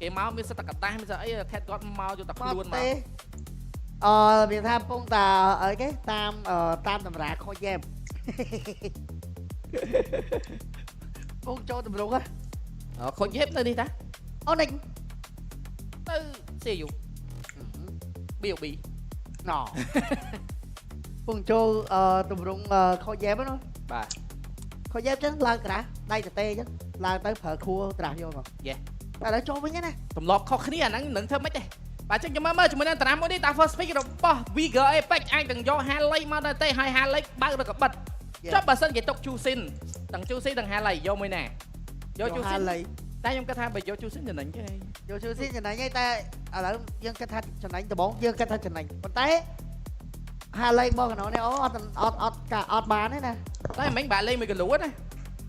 គេមកមានសិតតែកតាស់មានសិតអីខេតគាត់មកយកតែខ្លួនមកវាថាពងតាអីគេតាមតម្រាខូចយ៉ែមពងចូលតម្រងហ៎ខូចយេបនៅនេះតាអូនិចទៅសេយូ B.O.B ណ៎ពងចូលតម្រងខូចយ៉ែមណាបាទខូចយ៉ែមចឹងឡើងក្រាស់ដៃតេចឹងឡើងទៅប្រើខួរត្រាស់យកមកយេតែដល់ចូលវិញណាទម្លាប់ខុសគ្នាអាហ្នឹងនឹងធ្វើម៉េចទេបាទចឹងចាំមើលជាមួយនឹងតារាមួយនេះតា first pick របស់ Vigor Apex អាចនឹងយកហាឡៃមកដល់ទេហើយហាឡៃបើកឬក៏បិទចុះបើសិនគេຕົកជូស៊ីនទាំងជូស៊ីទាំងហាឡៃយកមួយណាយកជូស៊ីនតែខ្ញុំគិតថាបើយកជូស៊ីនចំណេញទេយកជូស៊ីនចំណេញទេតែឥឡូវយើងគិតថាចំណេញដំបូងយើងគិតថាចំណេញប៉ុន្តែហាឡៃបងកណោនេះអត់បានទេណាតែមិញបាក់លេង1គីឡូណានិ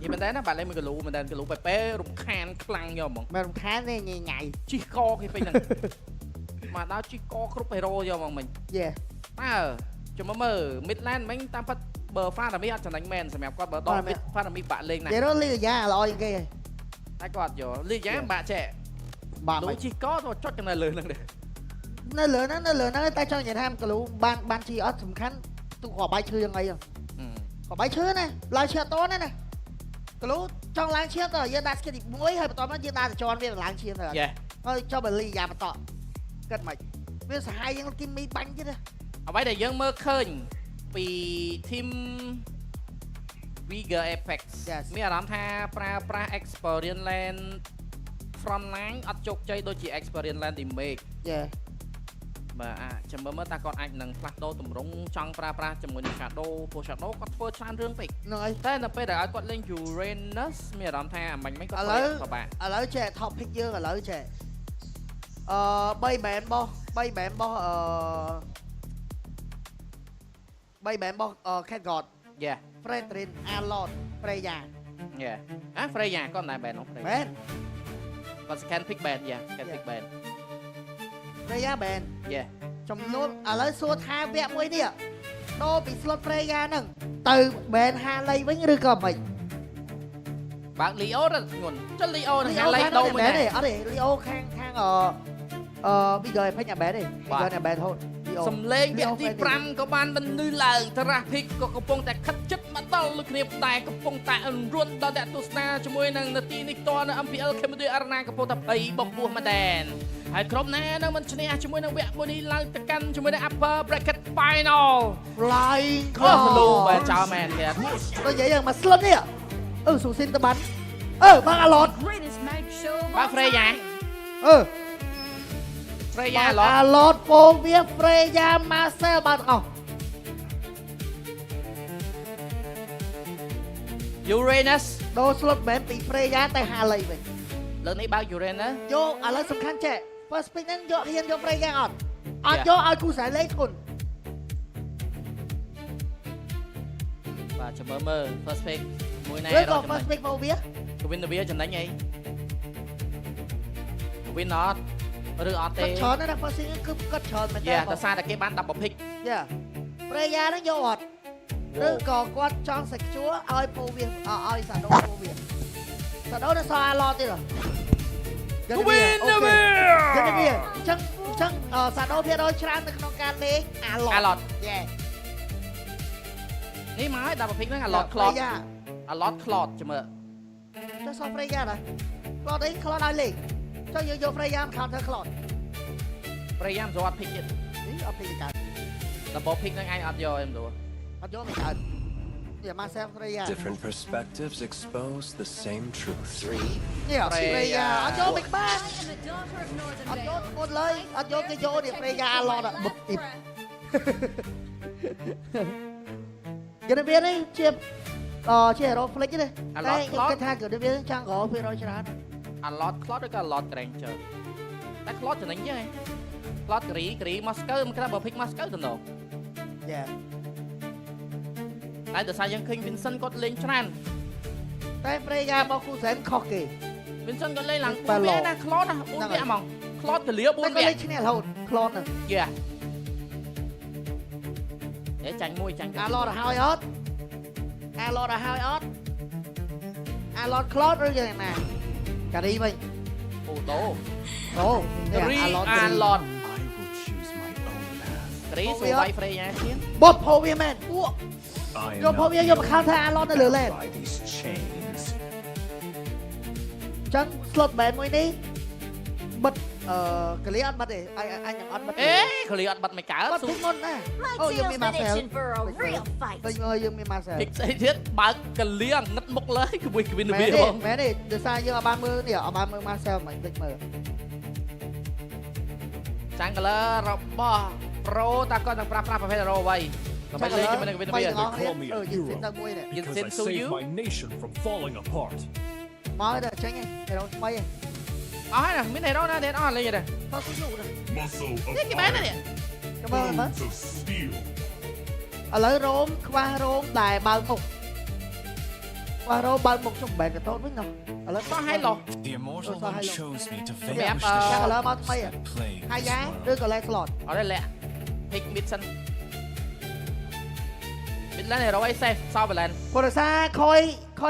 យាយមែនតើណាបាក់លេង1គីឡូមែនតើគីឡូបែរំខានខ្លាំងយកហ្មងមិនរំខានទេញ៉ៃជីកកគេពេញហ្នឹងមកដល់ជីកកគ្រប់ហេរ៉ូយកហ្មងមិញយេតើចាំមើល Midland មិញតាមពិតបើ Farami អត់ចំណេញមែនសម្រាប់គាត់បើដល់ Farami បាក់លេងណានិយាយទៅលីយ៉ាល្អជាងគេតែគាត់យកលីយ៉ាបាក់ចែបាទលូជីកកទៅចុចនៅលើហ្នឹងដែរនៅលើហ្នឹងតែចង់និយាយថាគីឡូបានជីអត់សំខាន់ទូក៏បាយឈឺយ៉ាងអីក៏បាយឈឺណាឡើងឈឺអត់តណាណាគីឡូចង់ឡើងឈាមទៅយើងដាក់ស្គីទី1ហើយបន្តមកយើងដាក់ចរវាឡើងឈាមទៅហើយចុះបើលីយ៉ាបន្តគិតមិនវាសាហាយយើងគីមីបាញ់ទៀតអ្វីដែលយើងមើលឃើញពី team Vigor Apex មានអារម្មណ៍ថាប្រើប្រាស់ Experience Land Front Line អត់ជោគជ័យដូចជា Experience Land Damage បាទចាំមើលតើគាត់អាចនឹងផ្លាស់ដូរទម្រង់ចង់ប្រើប្រាស់ជាមួយនឹង Shadow ព្រោះ Shadow គាត់ធ្វើច្រើនរឿងពេកហ្នឹងហើយតែនៅពេលដែលឲ្យគាត់លេង Uranus មានអារម្មណ៍ថាអាមិញគាត់ឥឡូវចេះ top pick យើងឥឡូវចេះ3 band របស់3 band របស់3 band របស់ Cat God Fredrin Alon Freya Freya គាត់មិនដែរ band នោះ band គាត់ scan pick band scan pick band Freya band ចំនួនឥឡូវសួរថាវគ្គមួយនេះដូរពី slot Freya ហ្នឹងទៅ band ហាឡៃវិញឬក៏មិនបើក Leo ទៅធ្ងន់ចុះ Leo នឹងហាឡៃដូរមួយណាអត់ទេ Leo ខាងVigor Apex អា band ទេ Vigor អា band ហូតសំលេងវគ្គទី5ក៏បានបន្លឺឡើងតារ៉ាភិកក៏កំពុងតែខិតជិតមកដល់លោកគ្នាតែកំពុងតែអន្រួនដល់អ្នកទស្សនាជាមួយនឹងនាទីនេះតនៅ MPL Cambodia Arena កំពុងតែភ័យបំពោះមែនតែនហើយក្រុមណានៅមិនឈ្នះជាមួយនឹងវគ្គមួយនេះឡើងទៅកាន់ជាមួយនឹង Upper Bracket Final Flying លូបើចោលមែនទៀតទៅនិយាយមកស្លុតនេះស៊ូស៊ីនទៅបានបាំងអាឡតបើ Freya Freya អាឡតពោវា Freya Marcel បានអស់ Uranus ដូរ slot មែនពី Freya ទៅហាឡៃវិញលើនេះបើក Uranus យកឥឡូវសំខាន់ចេះ first pick ហ្នឹងយកហ៊ានយក Freya អត់យកឲ្យគូស្រែលេងធន់បាទចាំមើល first pick មួយណាឬក៏ first pick មកវា Win វាចំណេញអី Win អត់ឬអត់ទេគាត់ច្រើនណាស់ first pick គឺគាត់ច្រើនមែនទេដោយសារតែគេបាន10 pick Freya ហ្នឹងយកអត់ឬក៏គាត់ចង់ secure ឲ្យពោវាឲ្យសាដូពោវាសាដូនៅសល់អាឡតទៀតWin ចឹងសាដូភាគរយច្រើននៅក្នុងការលេងអាឡតនេះមកឲ្យ10 pick ហ្នឹងអាឡត cloud អាឡត cloud ចាំមើលចុះសល់ Freya ណា cloud អី cloud ឲ្យលេងចុះយើងយក Freya មក counter cloud Freya មិនចូលអត់ pick ទៀតអត់ pick កើត10 pick ហ្នឹងឯងអត់យកem ចូលអត់យកមិនកើតវាមក self Freya Different perspectives expose the same truth Freya អត់យកមិនបានអត់យកមុនឡើយអត់យកគេយកនេះ Freya អាឡតបុកអ៊ីបគេនៅវានេះជា hero flick ទេតែខ្ញុំគិតថាគឺវាចង់រកភាគរយច្រើនអាឡត cloud ឬក៏អាឡត Granger តែ cloud ចំណេញទេ cloud គ្រីមកស្កើមិនក្រៅបើ pick មកស្កើទៅដល់តែដោយសារយើងឃើញ Vincent គាត់លេងច្រើនតែ Freya មកគូសែនខុសគេ Vincent គាត់លេងឡើង4វគ្គណា cloud ណា4វគ្គហ្មង cloud កលា4វគ្គតែលេងឈ្នះរហូត cloud ហ្នឹងចាញ់មួយចាញ់អាឡតឲ្យហើយអត់អាឡតឲ្យហើយអត់អាឡត cloud ឬយ៉ាងណាការីវិញអូតូ អូ គ្រី អាឡត អាឡត I will choose my own path. គ្រីសួរវាយហ្វ្រេយ៉ាជាង បត់ផោវាមែនពួក I am យកផោ not វាយកមកខោថាអាឡតនៅលើឡែន by these chains. ចឹង slot ban មួយនេះបិទកលីអត់បិទទេអញអត់បិទ អេគ្រីអត់បាត់មិនកើត បិទ ស៊ូ ពីមុនណា My Oh, you tail's mean been myself. itching for a real fight. ពេញមើលយើងមាន master ភិកស្អីទៀតបើកកលៀងងឹតមុខលើគួយគវិន មែ វា នទេ បង មែនទេដោយសារយើងអត់បានមើលនេះអត់បានមើល master មិនតិចមើល ចាងកលរបស់ Pro តាគាត់នឹងប្រើប្រាស់ប្រភេទរ៉ូអ្វីដើម្បីលេងជាមួយនឹងគវិនវា យើងសិនទៅមួយនេះ Yin Because Sin I Su saved Yu. my nation from falling apart. មកទៅចេញហេរ៉ូថ្មីហ៎ អស់ហើយណាមានហេរ៉ូណាទៀតអស់លេងទេ តោះទៅលោក Muscle of នេះគេបានណានេះ ចាំមើលមើល bones of steel. ឥឡូវរោមខ្វះរោមដែលបើកមុខខ្វះរោមបើកមុខចុះបែកកតូនវិញណោះឥឡូវ សោះហើយឡោះ The immortal Oh, one hello. chose me to Map, vanquish the uh, hello, shadows Mate. that plague ហើយ this យ៉ា world. ឬក៏ last slot អត់ទេលាក់ភិកមីតសិនមីតឡានហេរ៉ូអីសេះសោបឡែន ព្រោះដោយសារខ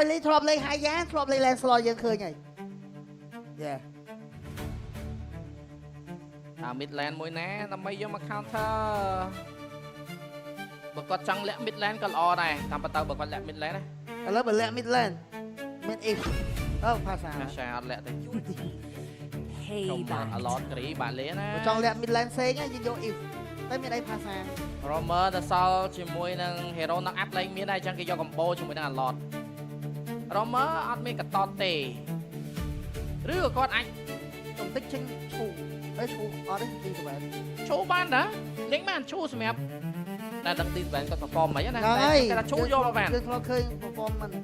យលេងធ្លាប់លេងហើយយ៉ាធ្លាប់លេង last slot យើងឃើញហើយយ៉ា អាមីតឡែនមួយណាដើម្បីយកមក counter បើគាត់ចង់លាក់មីតឡែនក៏ល្អដែរតាមពិតទៅបើគាត់លាក់មីតឡែនណា ឥឡូវបើលាក់ mid lane មាន if អូភាសា ណាឆាអត់លាក់ទេខ្ញុំអ Payback. ឡតគ្រីបាក់លេណា បើចង់លាក់ mid lane ផ្សេងហ្នឹងយើងយក if តែមានអីភាសា Romer ទៅសល់ជាមួយនឹង hero knock up លេងមានដែរអញ្ចឹងគេយក combo ជាមួយនឹង Alot Romer អត់មានកតតទេឬក៏គាត់អាច កំតិចចេញឈូអីឈូអត់ទេទីទៅបែប ឈូបានតាលេងបានឈូសម្រាប់តែដឹងទីបែនគាត់ perform មិនណា ហ្នឹងហើយ គេថាឈូយកមកបាន យើងធ្លាប់ឃើញ performance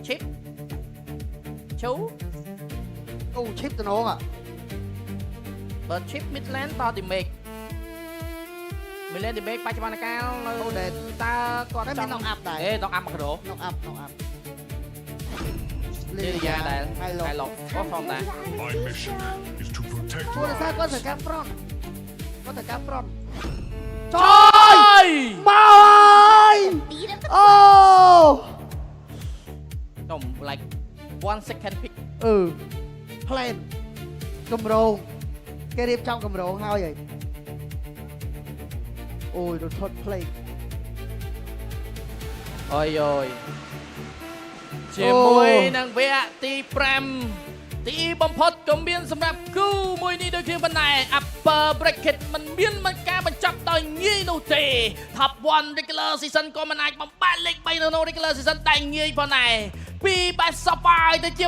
chip ឈូ អូ chip តំណង បើ chip midland ត damage midland damage បច្ចុប្បន្នកាលនៅ អូដែល តើគាត់ តែ ច មាន ង់ knock up ដែរ អេ knock up មកក្រោ knock up លីយ៉ាដែរ ហើយលោក ហើយលោកអូផងដែរ My mission is to protect ព្រោះដោយសារ lives. គាត់ត្រូវការ front គាត់ត្រូវការ front ច ច យ មកហើយ Beat at the អូ ខ្ញុំ like 1 second pick plan គម្រោងគេរៀបចំគម្រោងហើយអូយរត់ថត់ play អើយអើយជាមួយនឹងវគ្គទី5ទីបំផុតក៏មានសម្រាប់គូមួយនេះដូចគ្នាប៉ុន្តែ Upper Bracket มันមានមិនការបញ្ចប់ដោយងាយនោះទេ Top 1 Regular Season ក៏មិនអាចបំបែកលេខ3នៅក្នុង Regular Season តែងាយប៉ុណ្ណេះពី85ទៅជា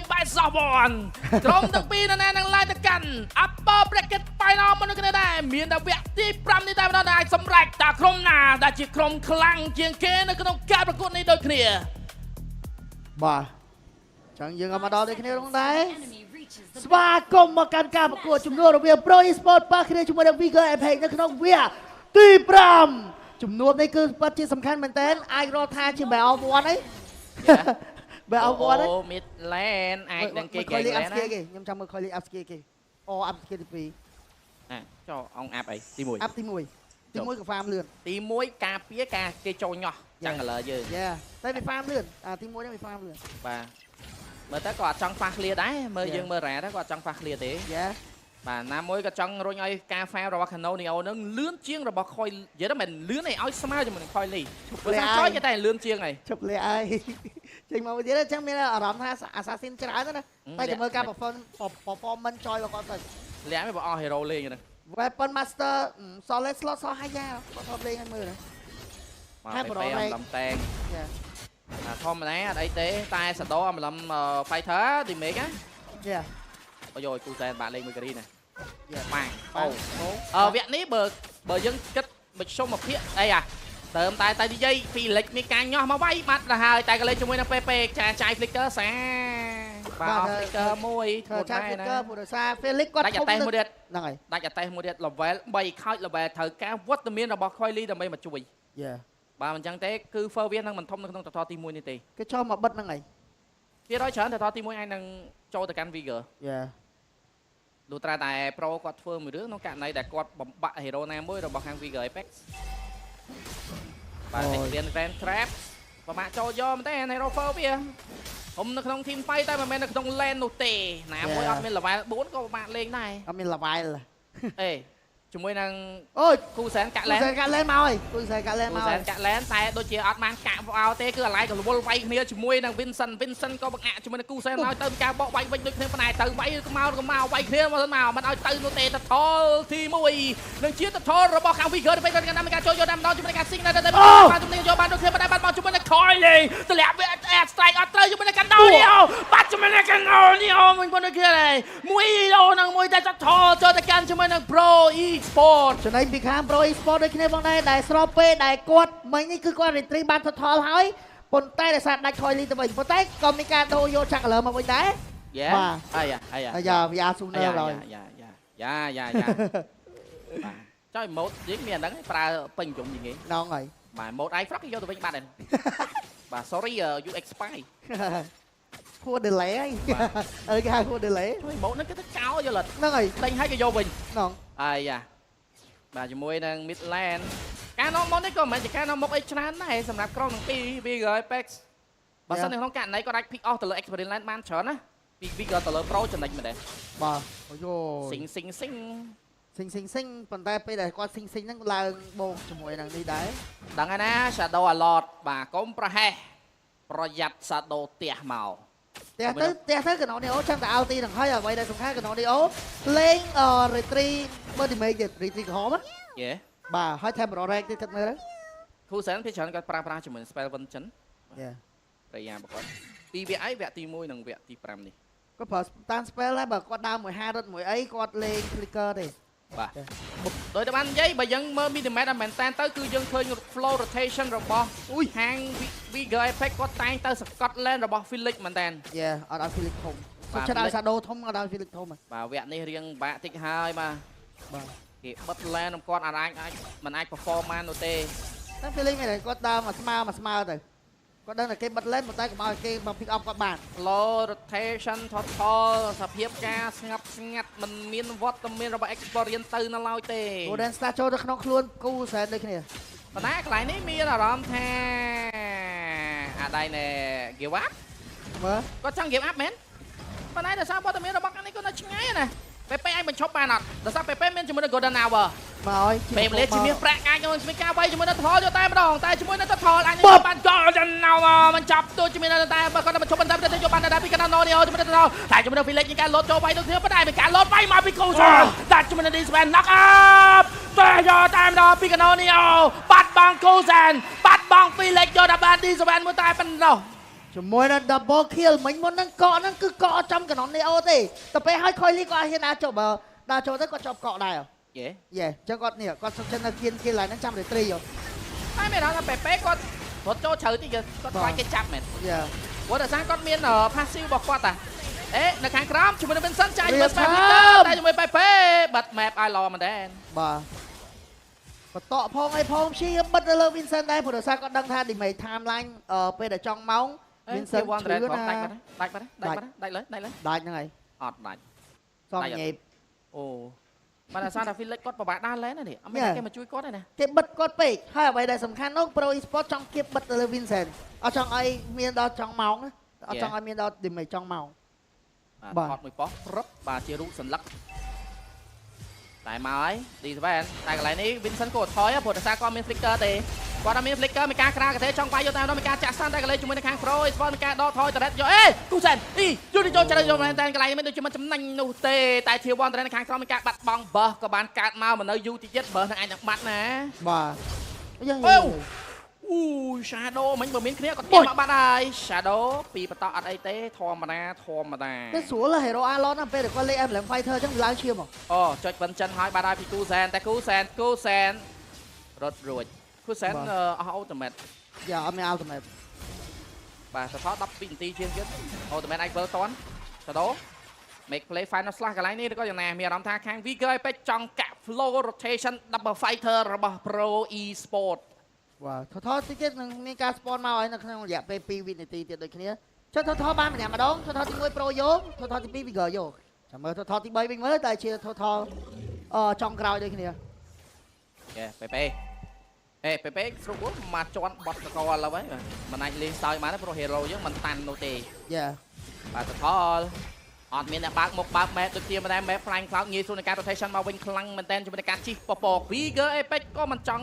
81ក្រុមទាំងពីរនៅណានឹងឡើងទៅកាន់ Upper Bracket Final មកនៅគ្នាដែរមានតែវគ្គទី5នេះតែម្ដងដែលអាចសម្រេចតើក្រុមណាដែលជាក្រុមខ្លាំងជាងគេនៅក្នុងការប្រកួតនេះដូចគ្នា បាទចឹងយើងក៏មកដល់ដូចគ្នាផងដែរ enemy reaches the ស្វាគមន៍មកកាន់ការប្រកួតជំនួបរវាង Pro Esports ប៉ះគ្នាជាមួយនឹង Vigor Epic នៅក្នុងវគ្គទី5ជំនួបនេះគឺពិតជាសំខាន់មែនទែនអាចរកថាជា Battle of One អី Battle of One អី អូ Midland អាចនឹងគេ ខ គេ យលេខ ណា up skill គេខ្ញុំចាំមើលខយលេខ up skill គេអូ up skill ទី2 ចុះអង្គអាប់អីទី1 up ទី1ទី1ក៏ farm លឿន ទី1ការពារការគេចូលញោះចាំងកលយើង យ៉ាតែវា farm លឿនទី1នេះវា farm លឿន បាទមើលទៅក៏អត់ចង់ខ្វះ clear ដែរមើលយើងមើលរ៉ាទៅក៏អត់ចង់ខ្វះ clear ទេ យ៉ា បាទណាមួយក៏ចង់រុញឲ្យការ fail របស់ Canonio នឹងលឿនជាងរបស់ Coil និយាយទៅមិនលឿនទេឲ្យស្មើជាមួយនឹង Coil នេះព្រោះថា Coil គេតែលឿនជាងហើយ ជប់លេអីចេញមកវិញទៀតអញ្ចឹងមានអារម្មណ៍ថា assassin ច្រើនណាស់តែចាំមើលការ performance ចយរបស់គាត់ទៅ លាក់មិនបើអស់ hero លេងហ្នឹង Weapon Master Solid Slot សោះហើយយ៉ាគាត់ធ្លាប់លេងឲ្យមើលណា មក ហើយ ទៅ ប្រដ ពេល ង អំឡំតែង យ៉ា ធម្មតាអត់អីទេតែសដោអំឡំ fighter ទីមេកណា យ៉ា អូយគូតែបាក់លេងមួយការីណា យ៉ា ម៉ាំង អូ វគ្គនេះបើយើងគិតមជ្ឈមភាគអីដើមតែនិយាយពីលេខមានការញោះមកវាយបាត់ទៅហើយតែក៏លេងជាមួយនឹងពេចាយ flicker សាបាទ flicker មួយ ធ្វើចាត់ Flicker ព្រោះដោយសារ Felix គាត់ ដាច់អតេសមួយទៀត ហ្នឹងហើយ ដាច់អតេសមួយទៀត level 3ខោច level ត្រូវការវត្តមានរបស់ Coily ដើម្បីមកជួយ យ៉ា បាទមិនចឹងទេគឺ Fervian នឹងមិនធំនៅក្នុងតថទី1នេះទេ គេចោលមកបិទហ្នឹងហើយ គេរយច្រើនតថទី1អាចនឹងចូលទៅកាន់ Vigor យ៉ា លុះត្រាតែ Pro គាត់ធ្វើមួយរឿងក្នុងករណីដែលគាត់បំបាក់ hero ណាមួយរបស់ខាង Vigor Apex បាទ Experience Grand Trap ប្រមាក់ចូលយកមែនទេ hero Fervian ผมនៅក្នុង team fight តែមិនមែននៅក្នុង lane នោះទេណាមួយអត់មាន level 4ក៏បាក់លេងដែរ អត់មានលវាយល អេជាមួយនឹង អូយ គូសែនកាក់ គូ lane សែនកាក់លែនមកហើយគូសែនកាក់លែន គូ មក សែ ហើយ នកាក់ lane តែដូចជាអត់បានកាក់វោទេគឺអាឡៃក៏រវល់វាយគ្នាជាមួយនឹង Vincent ក៏បង្អាក់ជាមួយនឹងគូសែនឲ្យទៅការបោកវាយវិញដូចគ្នាប៉ុន្តែទៅវាយក៏មកវាយគ្នាមកទៅមកមិនឲ្យទៅនោះទេតថលទី1នឹងជាតថលរបស់ខាង Vigor ទៅពេលកាន់តាមការចូលយកតាមដល់ជាមួយនឹងការ Sing តែបានជំនាញយកបានដូចគ្នាប៉ុន្តែបានមកជាមួយនឹង Coily ទម្លាក់វា strike អត់ត្រូវជាមួយនឹង Candonio បាត់ជាមួយនឹង Candonio មិនប៉ុណ្ណឹងគ្នាទេមួយលោនឹងមួយតែតថលចូលទៅកាន់ជាមួយនឹង Pro Esport ចំណេញពីខាង Pro Esport ដូចគ្នាផងដែរដែលស្របពេលដែលគាត់មិញនេះគឺគាត់ retrieve បាន total ហើយប៉ុន្តែដោយសារដាច់ Coily ទៅវិញប៉ុន្តែក៏មានការដូរយក Chakler មកវិញដែរ យ៉ា បាទ អាយ៉ា យ៉ា Sooner ហើយ យ៉ាបាទចុះ mode យើងមានអាហ្នឹងប្រើពេញជុំយ៉ាងงี้ ណងហើយ បាទ mode iFrog គេយកទៅវិញបាត់ហើយបាទ sorry you expire ហួរ delay ហើយគេហៅហួរ delay ជួយ mode ហ្នឹងគេទៅចោលយកលិត ហ្នឹងហើយ ដេញឲ្យគេយកវិញ ណង អាយ៉ាបាទជាមួយនឹង Midland ការនាំមកនេះក៏មិនមែនជាការនាំមកអីច្រើនដែរសម្រាប់ក្រុមទាំងពីរ Vigor Apex បើសិននៅក្នុងករណីគាត់អាច pick off ទៅលើ Experience Land បានច្រើនណាពី Vigor ទៅលើ Pro ចំណេញមែនទេ បាទអូយ Sing ប៉ុន្តែពេលដែលគាត់ហ្នឹងឡើងបូកជាមួយនឹងនេះដែរ ដឹងហើយណា Shadow Alert បាទកុំប្រហែសប្រយ័ត្ន Shadow ទះមក ផ្ទះទៅកណោនីអូចាំតែឲ្យទីនឹងហើយអ្វីដែលសំខាន់កណោនីអូលេងretrieve មើល damage ទៀត retrieve ក្រហម យេ បាទហើយ temporal rank ទៀតគិតមើលទៅ គូសែនភាគច្រើនគាត់ប្រើប្រាស់ជាមួយ spell Vincent យ៉ា ប្រយាប្រគាត់ពីវគ្គអីវគ្គទី1និងវគ្គទី5នេះ គាត់ប្រើតាម spell ដែរបើគាត់ដើរមួយ5រត់មួយអីគាត់លេង flicker ទេ បាទដោយតែបាននិយាយបើយើងមើល minimap ឲ្យមែនតើទៅគឺយើងឃើញ flow rotation របស់ហាង Vigor Apex គាត់តែងទៅសកត់ lane របស់ Felix មែនតើ យ៉ាអត់ឲ្យ Felix ធំគាត់ចិត្តឲ្យ Shadow ធំអត់ឲ្យ Felix ធំ បាទវគ្គនេះរៀងបាក់តិចហើយបាទ បាទ គេបិទ lane របស់គាត់អាចមិនអាច perform បាននោះទេ តែ Felix មិនគាត់ដើរមកស្មើទៅគាត់ដឹងតែគេបិទ lane ប៉ុន្តែកុំឲ្យគេមក pick up គាត់បាន flow rotation total សភាពការស្ងាត់មិនមានវត្តមានរបស់ experience ទៅនៅឡើយទេ Golden Star ចូលទៅក្នុងខ្លួនគូសែនដូចគ្នា ប៉ុន្តែកន្លែងនេះមានអារម្មណ៍ថាអាដៃណែ give up មើល គាត់ចង់ give up មែនប៉ុន្តែដោយសារវត្តមានរបស់នេះគាត់នៅឆ្ងាយណាពេពេអាចបញ្ឈប់បានអត់ដោយសារពេពេមានជាមួយនឹង Golden Hour មកហើយ ពេលវេលាជំនាញប្រាក់អាចនឹងមានការវាយជាមួយនឹងថលយកតែម្ដងតែជាមួយនឹងថលអាចនឹងបាន Golden Hour មិនចាប់ទោះជាមួយនឹងតែបើគាត់បញ្ឈប់បានតែយកបានតែពីកណ្ដាលណូនេះជាមួយនឹងថលតែជាមួយនឹង Felix មានការលោតចូលវាយទៅគ្នាប៉ុន្តែមានការលោតវាយមកពី Coulson តែជាមួយនឹង Disman knock up តែយកតែម្ដងពីកណ្ដាលនេះបាត់បង់ Coulson បាត់បង់ Felix យកតែបាន Disman មួយតែប៉ុណ្ណោះ ជាមួយនឹង double kill មិញមុនហ្នឹងកក់ហ្នឹងគឺកក់ចំកណននេះអូទេតែពេលឲ្យ Coily គាត់ហ៊ានដើរចូលបើដើរចូលទៅគាត់ជាប់កក់ដែរ យេ យេអញ្ចឹងគាត់នេះគាត់សុខចិត្តនៅគៀនឡើងហ្នឹងចាំ retrieve យក តែមានថាពេពេគាត់រត់ចូលជ្រៅតិចគាត់ខ្លាចគេចាប់មែន យ៉ា ព្រោះតែសារគាត់មាន passive របស់គាត់តាអេនៅខាងក្រោមជាមួយនឹង Vincent ចាយជាមួយ Spam តែជាមួយពេពេបាត់ map ឲ្យល្អមែនដែរ បាទបន្តផងអីផងព្យាយាមបិទទៅលើ Vincent ដែរព្រោះដោយសារគាត់ដឹងថា damage timeline ពេលដែលចង់ម៉ោង Vincent វ៉ាន់ ឈឺ រ៉េត ណា ដាច់លើ ដាច់ហ្នឹងហើយ អត់ដាច់ សំញេប អូបើតែសារថា Felix គាត់ពិបាកដើរលែននេះអត់មានគេមកជួយគាត់ទេណា គេបិទគាត់ពេកហើយអ្វីដែលសំខាន់នោះ Pro Esport ចង់គៀបបិទទៅលើ Vincent អត់ចង់ឲ្យមានដល់ចង់ម៉ោងអត់ចង់ឲ្យមានដល់ damage ចង់ម៉ោង បាទថតមួយប៉ោះព្រឹបបាទជារូបសន្លឹកតែមកហើយឌីសវ៉ែនតែកន្លែងនេះ Vincent ក៏ថយព្រោះតែសារគាត់មាន flicker ទេគាត់អត់មាន flicker មានការក្រាកទេចង់វាយយកតែដល់មានការចាក់សានតែកន្លែងជាមួយនៅខាង Pro Esport មានការដកថយតរ៉េតយកអេគូសែនយូចូលច្រើនយកមែនតែកន្លែងនេះមិនដូចជាមិនចំណេញនោះទេតែធាវ៉ាន់តរ៉េតនៅខាងក្រោមមានការបាត់បង់បើក៏បានកើតមកមិននៅយូរតិចទៀតបើនឹងអាចនឹងបាត់ណា បាទយ៉ាង អូ Shadow មិញបើមានគ្នាក៏ទាញមកបាត់ហើយ Shadow ពីបន្តអត់អីទេធម្មតា តែស្រួល Hero Alon ពេលដែលគាត់លេង Emblem Fighter អញ្ចឹងឡើងឈាមមក អូចុច Vincent ហើយបាត់ហើយពីគូសែនតែគូសែនរត់រួចគូសែនអស់ ultimate យ៉ាអត់មាន ultimate បាទសត12នាទីជាងទៀត ultimate អាចវិលតន់ Shadow make play final slash កន្លែងនេះក៏យ៉ាងណាមានអារម្មណ៍ថាខាង Vigor Apex ចង់កាក់ flow rotation double fighter របស់ Pro Esport បាទថតតិចទៀតនឹងមានការ spawn មកហើយនៅក្នុងរយៈពេល2វិនាទីទៀតដូចគ្នាចុះថតបានម្នាក់ម្ដងថតទី1 Pro យកថតទី2 Vigor យកចាំមើលថតទី3វិញមើលតែជាថតចង់ក្រោយដូចគ្នា ពេពេ เอ้เป๊ะๆสรุปว่ามาจอนบอสกอลแล้วไว้มันไอ้ลิงซอยมาแล้วโปรเฮโร่ยังมันตันโนเต យ៉ា ปาตะทอลอดมีแต่บากมกบากแม่ตัวเทียมมาได้แม่ฟลายคลาวงี้ส่วนในการ rotation มาวิ่งคลังมันเต้นจะเป็นการชิปปอกวีเกอร์ไอ้เป็ดก็มันจัง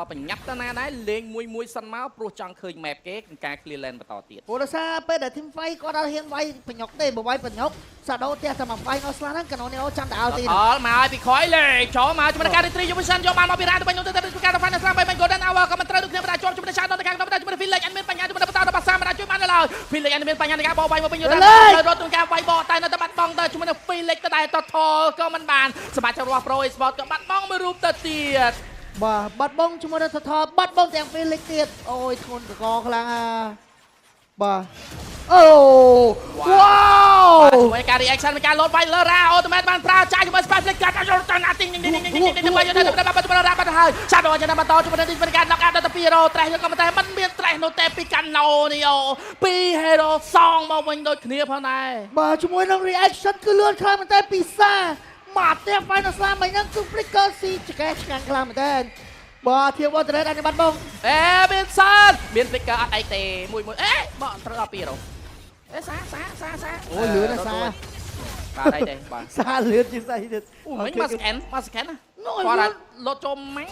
เป็นงับตานาได้เลี้ยงมวยสันมาโปรจังเคยแมปเก๊กการเคลียร์เลนมาต่อตี ព្រោះដោយសារពេលដែលធីម fight គាត់អត់ហ៊ានវាយបញ្ញុកទេបើវាយបញ្ញុកសាដូផ្ទះតែមក fight នៅស្លាហ្នឹងកាណូនេះចាំតែឲ្យទី អល់មកឲ្យពីក្រោយលេចោមកជំនការត្រីយុវសិនយកបានមកពីរ៉ាទៅវិញទៅការ final ស្រាំបី golden hour ក៏មិនត្រូវដូចគ្នាបណ្ដាជាប់ជំនឆាតដល់ការជំន village អត់មានបញ្ញាជំនបន្តដល់បាសាបណ្ដាជួយបានឡើយ village អត់មានបញ្ញាในการបោវាយមកវិញទៅរត់ទៅការវាយបោតែនៅតែបាត់បង់ទៅជំន village ទៅដែរតថក៏មិនបានសមាជិករបស់ pro sport ក៏បាត់បង់មួយរូបទៅទៀត បាទបាត់បង់ជាមួយនឹងថថបាត់បង់ទាំងពេលលេខទៀតអូយធ្ងន់កកខ្លាំងបាទអូវ៉ាវ ជាមួយការ reaction នៃការលោតវាយលើរ៉ាអូតូម៉ាតបានប្រើចាយជាមួយ space កាត់ចូលទៅណាទីងវាយទៅដល់រ៉ាបាត់ហើយឆាត់ដល់ចាំបន្តជាមួយនឹងការ knock out ដល់2 hero ត្រេះយកក៏មិនតែមិនមានត្រេះនោះទេពីកាណូនេះអូ2 hero សងមកវិញដូចគ្នាផងដែរ បាទជាមួយនឹង reaction គឺលឿនខ្លាំងមែនតើពីសាមកផ្ទះ final slam មិញហ្នឹងគឺ flicker ស៊ីឆ្កែឆ្កាំងខ្លាំងមែនតើបាទធៀបវត្តរ៉េតអានេះបាត់បង់ មានសានមាន flicker អត់អីទេមួយអេបកត្រូវដល់2 hero អេសា អូយលឿនណាស់សា បាទអីទេបាទ សាលឿនជាងស្អីទៀត អូមិញមក scan ណាគាត់លោតចូលម៉ាំង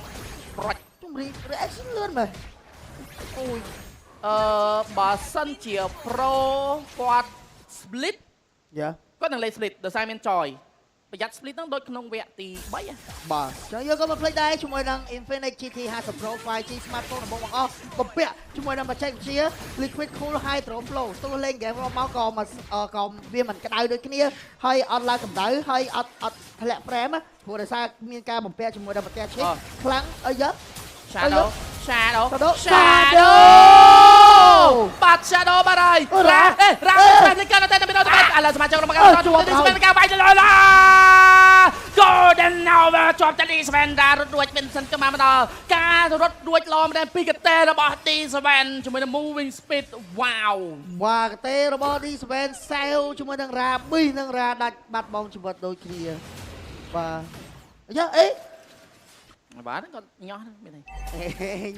ប្រាច់ ជំរី reaction លឿនមែន អូយបើសិនជា pro គាត់ split យ៉ា គាត់នឹងលេង split ដោយសារមានចយប្រយ័ត្ន split ហ្នឹងដូចក្នុងវគ្គទី3 បាទចឹងយើងក៏មកភ្លេចដែរជាមួយនឹង Infinite GT 50 Pro 5G smartphone របស់បងអស់បំពាក់ជាមួយនឹងបច្ចេកវិទ្យា Liquid Cool Hydro Flow ទោះលេងហ្គេមមកក៏វាមិនក្តៅដូចគ្នាហើយអត់ឡើងកម្ដៅហើយអត់ធ្លាក់ frame ព្រោះដោយសារមានការបំពាក់ជាមួយនឹងប្រទេសឈិចខ្លាំងអីយ៉ា Shadow បាត់ Shadow បាត់ហើយរ៉ាតែកាន់តែមានដល់ឥឡូវសមាជិករបស់ការជួបទៅការវាយទៅឡើយ Golden Hour ជាប់តែ Disvenda រត់រួច Vincent ក៏មកដល់ការរត់រួចឡម្ដងពីកតេរបស់ Disven ជាមួយនឹង Moving Speed វ៉ាវ បាទកតេរបស់ Disven សែវជាមួយនឹងរ៉ាប៊ីនិងរ៉ាដាច់បាត់បង់ជីវិតដូចគ្នាបាទយ៉ាអេ បាទគាត់ញ៉ោះមានទេ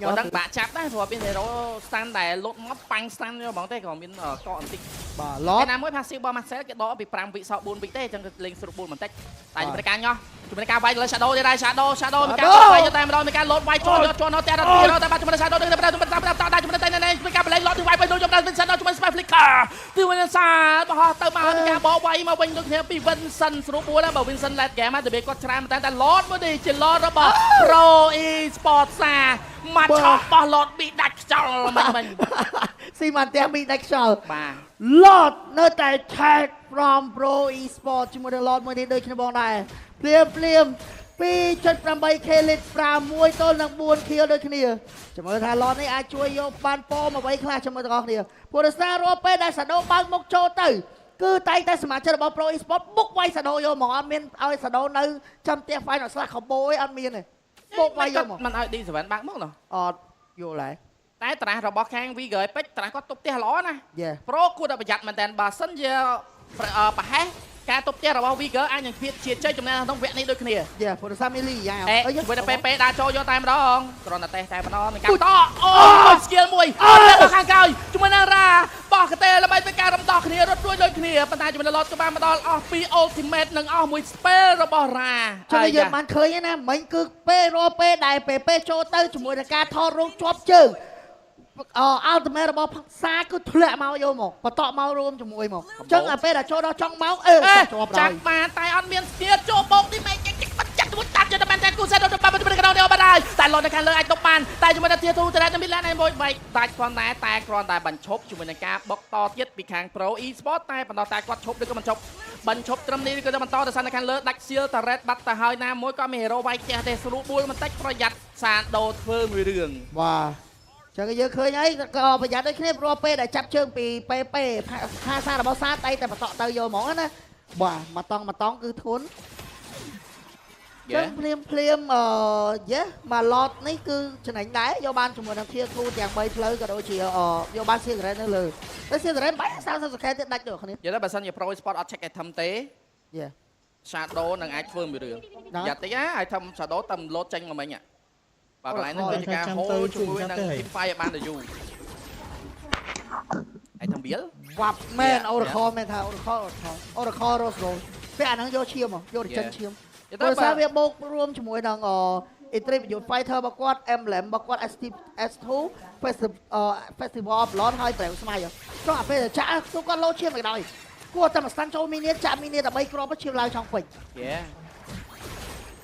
ញ៉ោះ គាត់ដឹងបាក់ចាប់ដែរព្រោះមាន hero stand ដែលលត់មកប៉ាំង stand យកហ្មងទេក៏មានកកបន្តិច បាទឡត ណាមួយ passive របស់ Marcel គេដកពី5វិសោ4វិទេអញ្ចឹងលេងស្រួលបន្តិចតែជំនការញ៉ោះជំនការវាយលើ shadow ទេដែរ shadow មានការវាយតែម្ដងមានការលោតវាយចូលនៅតែដល់តែបាត់ជំន shadow ទៅតែជំនតែនៅមានការបលែងលោតទៅវាយទៅយកដល់ Vincent ជំន spy flicker ទីវិញសាបោះទៅមកមានការបោវាយមកវិញដូចគ្នាពី Vincent ស្រួលណាបើ Vincent late game តែវាគាត់ច្រើនតែលោតមកនេះជាលោតរបស់ Pro e-sport សាមកឆោបបោះលោតប៊ីដាច់ខ្យល់មិញ ស៊ីមកផ្ទះមីដាច់ខ្យល់ បាទ Lord នៅតែ tag from Pro e-sport ជាមួយនឹង Lord មួយនេះដូចគ្នាបងដែរភ្លាម 2.8k lit 6ទល់នឹង4 kill ដូចគ្នាចាំមើលថា Lord នេះអាចជួយយកបានពណ៌មកໄວខ្លះចាំមើលទាំងអស់គ្នាព្រោះដោយសាររាល់ពេលដែល Shadow បើកមុខចូលទៅគឺតែងតែសមាជិករបស់ Pro e-sport បុកវាយ Shadow យកមកអត់មានឲ្យ Shadow នៅចាំផ្ទះ final slash combo ឯអត់មានទេបុកវាយយកមក មិនឲ្យ D7 បាក់មកណោះ អត់យល់ដែរ តែត្រាស់របស់ខាង Vigor ពេជ្រត្រាស់គាត់ទប់ផ្ទះល្អណា Yeah Pro គួរតែប្រយ័ត្នមែនតើបើសិនជាប្រហែសការទប់ផ្ទះរបស់ Vigor អាចនឹងភាពជាជ័យចំណេះក្នុងវគ្គនេះដូចគ្នា Yeah ព្រោះសាមីលីយ៉ាង អេជួយតែពេដាក់ចូលយកតែម្ដងគ្រាន់តែតេសតែម្ដងមានការតអូ skill មួយអត់ទៅខាងក្រោយជាមួយនឹងរ៉ាបោះកតេល្បីទៅការរំដោះគ្នារត់រួចដូចគ្នាប៉ុន្តែជាមួយនឹង Lord ក៏បានមកដល់អស់ពី ultimate និងអស់មួយ spell របស់រ៉ា ជួយយើងបានឃើញណាមិញគឺពេលរាល់ពេលដែលពេលចូលទៅជាមួយនឹងការថតរូបជាប់ជើង ultimate របស់ផឹកសាគឺធ្លាក់មកយកមកបន្តមករួមជាមួយមកអញ្ចឹងឲ្យពេលដែលចូលដល់ចុងមកជាប់ដល់ ចាក់បានតែអត់មានស្ទាចូលបោកទីមេចាក់ចាក់ទៅតាត់យកតែមែនតែគូសេដល់បានទៅកណ្ដោនេះអត់បានតែលត់នៅខាងលើអាចតុបបានតែជាមួយនឹងទាទូទៅតែមានឡានឯមួយបែកដាច់គ្រាន់តែគ្រាន់តែបញ្ឈប់ជាមួយនឹងការបុកតទៀតពីខាង Pro e-sport តែបន្តតែគាត់ឈប់ឬក៏មិនឈប់បញ្ឈប់ត្រឹមនេះឬក៏បន្តទៅសាននៅខាងលើដាច់សៀលតារ៉េតបាត់ទៅហើយណាមួយក៏មាន hero វាយផ្ទះទេស្រួលបួលបន្តិចប្រយ័ត្នសានដូរធ្វើមួយរឿង បាទចឹងយើងឃើញហើយក៏ប្រយ័ត្នដូចគ្នាព្រោះពេលដែលចាប់ជើងពីពេភាសារបស់សាតែបន្តទៅយកហ្មងណាបាទមកតង់គឺធ្ងន់ចឹងភ្លាមមក lot នេះគឺចំណេញដែរយកបានជាមួយនឹងធាគូទាំង3ផ្លូវក៏ដូចជាយកបាន secret នៅលើតែ secret បែរ30 secret ទៀតដាច់ដូចគ្នា និយាយទៅបើសិនជា Pro Sport អត់ check item ទេ យេ Shadow នឹងអាចធ្វើមួយរឿងយ៉ាតិចឲ្យធ្វើ Shadow តែលោតចេញមកមិញ Và cái này nó cái ca hô cho vui năng team fight ban được dù. Ai thằng biết? វ៉ាប់មែនអូរខមែនថាអូរខរស់rồi ពេលអាហ្នឹងយកឈាមយកទៅចិនឈាមដោយសារវាបូករួមជាមួយនឹងIntermediate Fighter របស់គាត់ Emblem របស់គាត់ S2 Festival of Blood ហើយប្រែស្មៃចុះអាពេលចាក់គាត់លោឈាមទៅដល់គួរតែមកស្តាំងចូលមីនីចាក់មីនីដើម្បីគ្រាប់ឈាមឡើងចង់ពេញ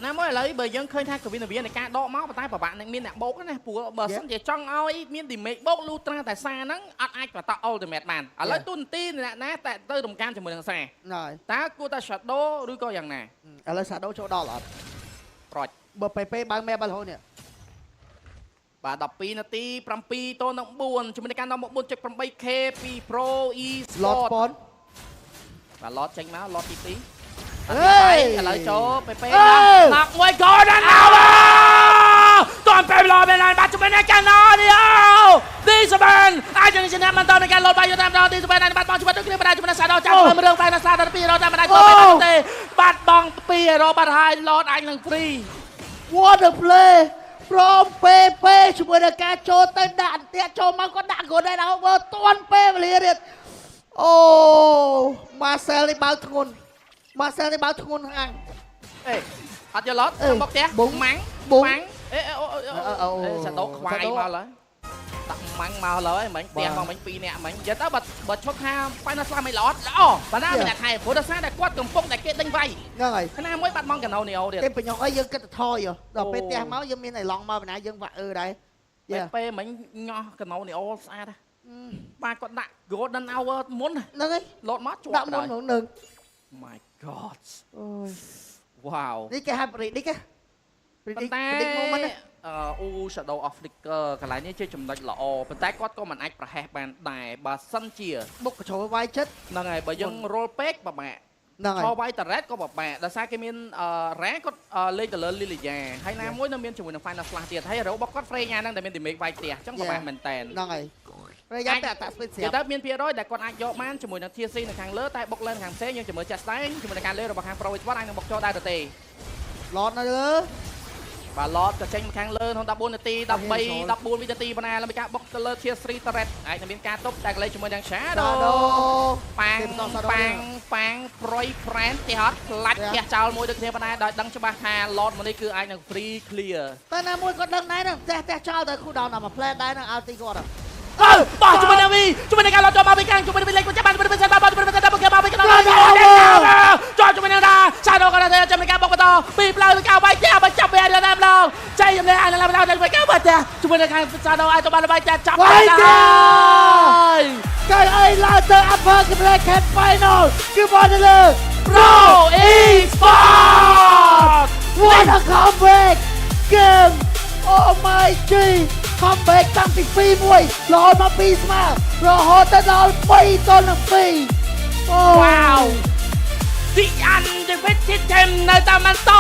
ណាមួយឥឡូវបើយើងឃើញថាកវិនវិននៃការដកមកប៉ុន្តែប្របាក់នឹងមានអ្នកបោកណាព្រោះបើសិនជាចង់ឲ្យមាន damage បោកលូត្រាតែសារហ្នឹងអត់អាចបន្ត ultimate បានឥឡូវទូនទីអ្នកណាតែទៅរំការជាមួយនឹងសារ ហើយ តើគួរតែ shadow ឬក៏យ៉ាងណា ឥឡូវ Shadow ចូលដល់អត់ ប្រូច បើពេលបើមេបាល់ហូននេះ បាទ12នាទី7ទល់នឹង4ជាមួយនឹងការនាំមក 4.8k ពី Pro E Lot Sport Spawn បាទ lot ចេញមក lot ទី2ឥ Hey! ឡូវចូលពេលដាក់មួយកោដល់អើតន់ពេលឡោពេលបាត់ជាមួយនឹងកាណូនេះអូទីសបានអាចនឹងជាអ្នកមិនតនៅការលោតបាយតាមដល់ទីសបានបាត់បង់ជីវិតដូចគ្នាបណ្ដាជាមួយនឹងសាដោចាំមើលរឿងបែរណាសាដល់2រត់តាមបណ្ដាចូលទេបាត់បង់2រត់បាត់ហើយលោតអាចនឹង free What a play from PP ជាមួយនឹងការចូលទៅដាក់អន្ទាក់ចូលមកគាត់ដាក់ goal ដែរដល់បើតន់ពេលវេលាទៀតអូ Marcel នេះបើធ្ងន់ Marcel នេះបើធ្ងន់ហាំង អេអត់យកឡត់មកផ្ទះម៉ាំងម៉ាំងអេសាដោខ្វាយមកឡើយដាក់ម៉ាំងមកឡើយមិញផ្ទះមកមិញ2នាក់មិញនិយាយទៅបើឈប់ថា final slam មិនល្អល្អបណ្ដាមិនដាក់ថែព្រោះដោយសារតែគាត់កំពុងតែគេដេញវាយ ហ្នឹងហើយ ខណៈមួយបាត់មកកាណូនីអូទៀត គេបញ្ញងអីយើងគិតទៅថយដល់ពេលផ្ទះមកយើងមានអីឡងមកបណ្ណាយើងវាក់ដែរ ពេលមិញញោះកាណូនីអូស្អាតបាទគាត់ដាក់ golden hour មុន ហ្នឹងហើយ លោតមកជាប់ ដាក់មុននឹង My god អូយ wow នេះគេហៅ predict ប៉ុន្តែ moment អូ Shadow of Flicker កន្លែងនេះជាចំណុចល្អប៉ុន្តែគាត់ក៏មិនអាចប្រហែសបានដែរបើសិនជា បុកកញ្ចូលវាយចិត្ត ហ្នឹងហើយបើយើង roll ពេកពិបាក ហ្នឹងហើយ ខវាយតារ៉េតក៏ពិបាកដោយសារគេមានរ៉ាគាត់លេខទៅលើ Lilia ហើយណាមួយនៅមានជាមួយនឹង Final Flash ទៀតហើយរបស់គាត់ Freya ហ្នឹងដែលមាន damage វាយផ្ទះអញ្ចឹងពិបាកមែនតើ ហ្នឹងហើយប្រយ័ត្នតែអត្តស្ពេតស្រាប់ ទៅមាន100ដែលគាត់អាចយកបានជាមួយនឹង TC នៅខាងលើតែបុកlênខាងផ្សេងយើងជាមួយ Just Dance ជាមួយនឹងការលើរបស់ខាង Pro Esports អាចនឹងបុកចូលដែរទៅទេ ឡតនៅលើ បាទឡតក៏ចេញខាងលើក្នុង14នាទី13 14វិនាទីប៉ុណ្ណាแล้วមានការបុកទៅលើ Tier 3 Turret អាចនឹងមានការទប់តែកលេចជាមួយនឹង Shadow ប៉ាំងប្រុយ friend ទេអត់ផ្លាច់ផ្ទះចោលមួយដូចគ្នាប៉ុណ្ណាដោយដឹងច្បាស់ថាឡតមកនេះគឺអាចនឹង free clear តែណាមួយគាត់ដឹងដែរហ្នឹងផ្ទះចោលទៅគូដោនដល់មួយផ្លែដែរហ្នឹងឲ្យទីគាត់ បោះជាមួយនឹងវីជាមួយនឹងការឡតចូលមកពីខាងជាមួយនឹងលេខគាត់ចាំបានជាមួយនឹងសិនបាទជាមួយនឹងការបុកមកពីខាងចូលជាមួយនឹង Shadow ក៏ទៅចាំនឹងការបុកបន្តពីផ្លូវការវាយផ្ទះបើចាប់វាដល់តាមឡងចៃចំណេះអានឡើងដល់ការវាយផ្ទះជាមួយនឹងខាង Shadow អាចទៅបានវាយផ្ទះចាប់បានហើយ អីឡើងទៅ Upper Black Final គឺបនទៅលើ Pro Esports What a comeback game Oh my G comeback តាំងពី2-1រហូតមក2ស្មើរហូតទៅដល់3ទល់នឹង2 Wow The undefeated team នៅតាមបន្ត